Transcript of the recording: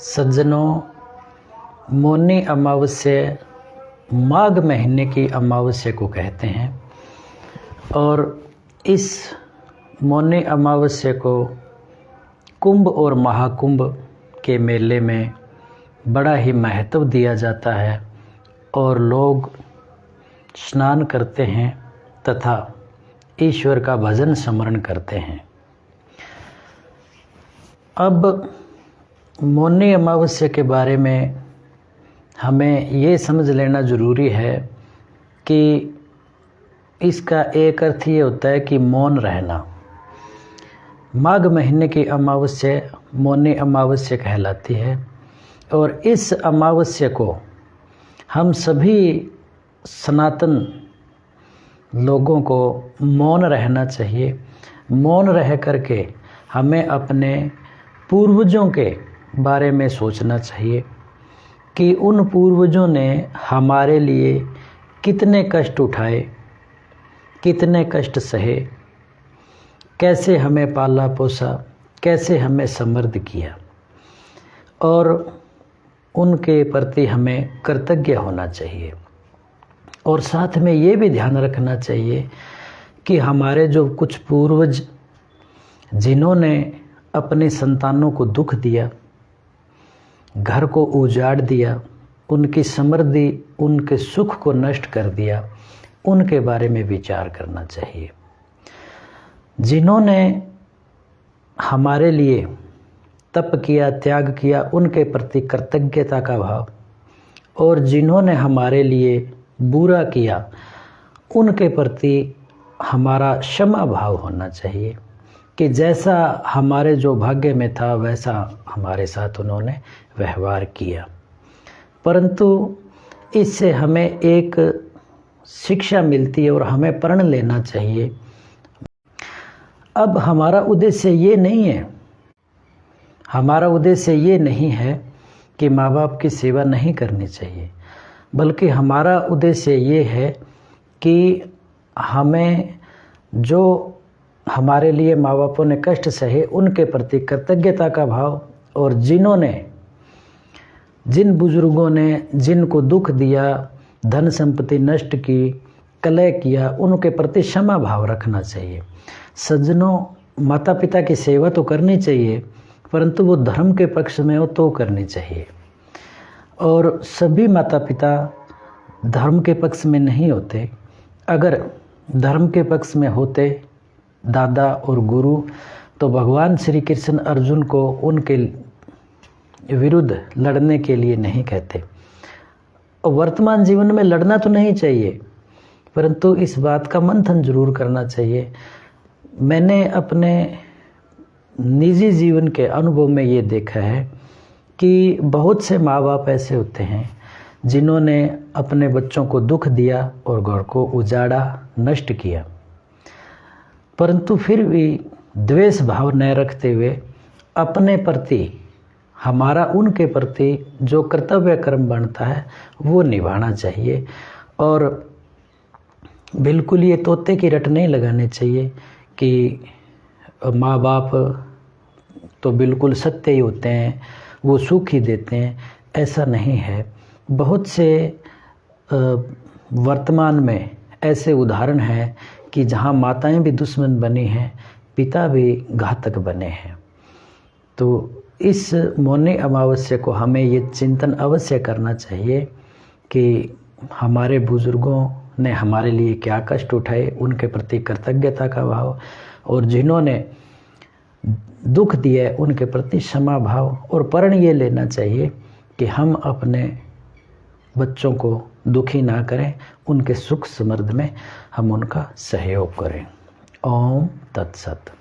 सज्जनों, मौनी अमावस्या माघ महीने की अमावस्या को कहते हैं और इस मौनी अमावस्या को कुंभ और महाकुंभ के मेले में बड़ा ही महत्व दिया जाता है और लोग स्नान करते हैं तथा ईश्वर का भजन स्मरण करते हैं। अब मौनी अमावस्या के बारे में हमें ये समझ लेना ज़रूरी है कि इसका एक अर्थ ये होता है कि मौन रहना। माघ महीने की अमावस्या मौनी अमावस्या कहलाती है और इस अमावस्या को हम सभी सनातन लोगों को मौन रहना चाहिए। मौन रह करके हमें अपने पूर्वजों के बारे में सोचना चाहिए कि उन पूर्वजों ने हमारे लिए कितने कष्ट उठाए, कितने कष्ट सहे, कैसे हमें पाला पोसा, कैसे हमें समृद्ध किया और उनके प्रति हमें कृतज्ञ होना चाहिए। और साथ में ये भी ध्यान रखना चाहिए कि हमारे जो कुछ पूर्वज जिन्होंने अपने संतानों को दुख दिया, घर को उजाड़ दिया, उनकी समृद्धि, उनके सुख को नष्ट कर दिया, उनके बारे में विचार करना चाहिए। जिन्होंने हमारे लिए तप किया, त्याग किया, उनके प्रति कृतज्ञता का भाव, और जिन्होंने हमारे लिए बुरा किया उनके प्रति हमारा क्षमा भाव होना चाहिए कि जैसा हमारे जो भाग्य में था वैसा हमारे साथ उन्होंने व्यवहार किया। परंतु इससे हमें एक शिक्षा मिलती है और हमें प्रण लेना चाहिए। अब हमारा उद्देश्य ये नहीं है, हमारा उद्देश्य ये नहीं है कि माँ बाप की सेवा नहीं करनी चाहिए, बल्कि हमारा उद्देश्य ये है कि हमें जो हमारे लिए माँ बापों ने कष्ट सहे उनके प्रति कृतज्ञता का भाव, और जिन बुजुर्गों ने जिनको दुख दिया, धन संपत्ति नष्ट की, कलह किया, उनके प्रति क्षमा भाव रखना चाहिए। सज्जनों, माता पिता की सेवा तो करनी चाहिए, परंतु वो धर्म के पक्ष में हो तो करनी चाहिए। और सभी माता पिता धर्म के पक्ष में नहीं होते। अगर धर्म के पक्ष में होते दादा और गुरु, तो भगवान श्री कृष्ण अर्जुन को उनके विरुद्ध लड़ने के लिए नहीं कहते। और वर्तमान जीवन में लड़ना तो नहीं चाहिए, परंतु इस बात का मंथन जरूर करना चाहिए। मैंने अपने निजी जीवन के अनुभव में ये देखा है कि बहुत से माँ बाप ऐसे होते हैं जिन्होंने अपने बच्चों को दुख दिया और घर को उजाड़ा, नष्ट किया, परंतु फिर भी द्वेष भाव न रखते हुए अपने प्रति, हमारा उनके प्रति जो कर्तव्य कर्म बनता है वो निभाना चाहिए। और बिल्कुल ये तोते की रट नहीं लगानी चाहिए कि माँ बाप तो बिल्कुल सत्य ही होते हैं, वो सुख ही देते हैं। ऐसा नहीं है। बहुत से वर्तमान में ऐसे उदाहरण हैं कि जहाँ माताएं भी दुश्मन बनी हैं, पिता भी घातक बने हैं। तो इस मौनी अमावस्या को हमें ये चिंतन अवश्य करना चाहिए कि हमारे बुजुर्गों ने हमारे लिए क्या कष्ट उठाए, उनके प्रति कृतज्ञता का भाव, और जिन्होंने दुख दिए उनके प्रति क्षमा भाव। और प्रण ये लेना चाहिए कि हम अपने बच्चों को दुखी ना करें, उनके सुख समृद्धि में हम उनका सहयोग करें। ओम तत्सत।